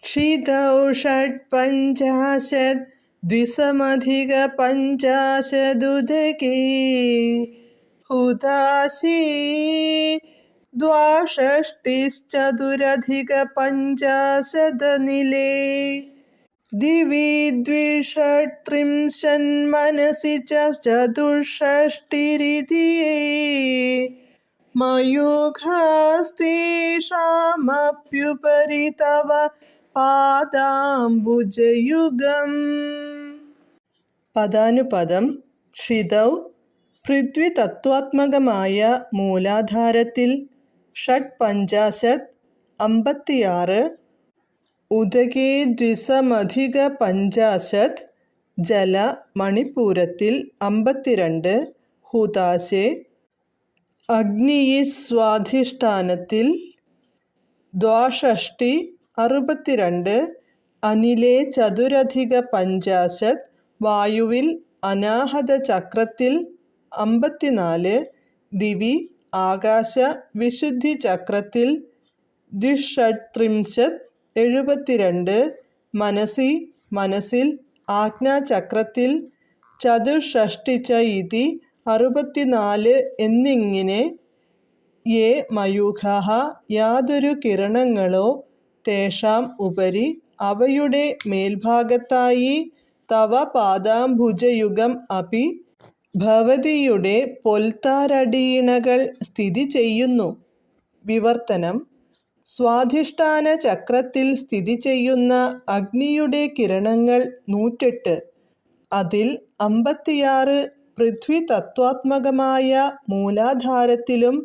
क्षितौ षट्पञ्चाशत् द्विसमधिकपञ्चाशदुदके हुतासि द्वाषष्टिश्चतुरधिकपञ्चाशदनिले दिवि द्विषट्त्रिंशन्मनसि च चतुष्षष्टिरिति मयूखास्तेषामप्युपरि तव പാദാംബുജയുഗം. പദാനുപദം. ക്ഷിതൗ പൃഥ്വിതത്വാത്മകമായ മൂലാധാരത്തിൽ ഷഡ്പഞ്ചാശത് 56, ഉദകേ ദ്വിസമധികപഞ്ചാശത് ജല മണിപൂരത്തിൽ 52, ഹുതാശേ അഗ്നിയി സ്വാധിഷ്ഠാനത്തിൽ ദ്വാഷഷ്ടി 62, അനിലേ ചതുരധികപഞ്ചാശത് വായുവിൽ അനാഹത ചക്രത്തിൽ 54, ദിവി ആകാശ വിശുദ്ധി ചക്രത്തിൽ ദ്വിഷട്ത്രിംശത് 72, മനസി മനസ്സിൽ ആജ്ഞാചക്രത്തിൽ ചതുഷ്ഷഷ്ടി ച ഇതി 64 എന്നിങ്ങനെ യേ മയൂഖാഃ യാതൊരു കിരണങ്ങളോ തേഷാം ഉപരി അവയുടെ മേൽഭാഗത്തായി തവ പാദാംബുജയുഗം അപി ഭവതിയുടെ പൊൽത്താരടിയിണകൾ സ്ഥിതി ചെയ്യുന്നു. വിവർത്തനം. സ്വാധിഷ്ഠാന ചക്രത്തിൽ സ്ഥിതി ചെയ്യുന്ന അഗ്നിയുടെ കിരണങ്ങൾ 108, അതിൽ 56 പൃഥ്വി തത്വാത്മകമായ മൂലാധാരത്തിലും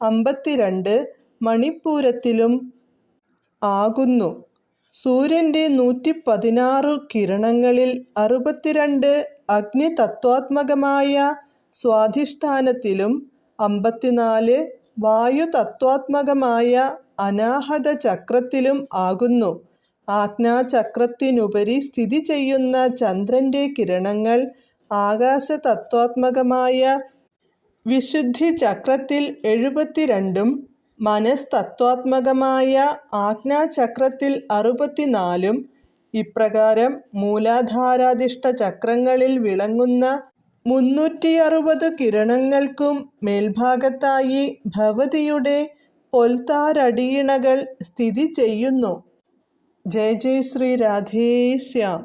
52 മണിപ്പൂരത്തിലും ആകുന്നു. സൂര്യൻ്റെ 116 കിരണങ്ങളിൽ 62 അഗ്നി തത്വാത്മകമായ സ്വാധിഷ്ഠാനത്തിലും 54 വായു തത്വാത്മകമായ അനാഹത ചക്രത്തിലും ആകുന്നു. ആജ്ഞാചക്രത്തിനുപരി സ്ഥിതി ചെയ്യുന്ന ചന്ദ്രൻ്റെ കിരണങ്ങൾ ആകാശതത്വാത്മകമായ വിശുദ്ധി ചക്രത്തിൽ 72, മനസ്തത്വാത്മകമായ ആജ്ഞാചക്രത്തിൽ 64. ഇപ്രകാരം മൂലാധാരാധിഷ്ഠ ചക്രങ്ങളിൽ വിളങ്ങുന്ന 360 കിരണങ്ങൾക്കും മേൽഭാഗത്തായി ഭവതിയുടെ പൊൽത്താരടിയിണകൾ സ്ഥിതി ചെയ്യുന്നു. ജയ ജയ ശ്രീ രാധേശ്യാം.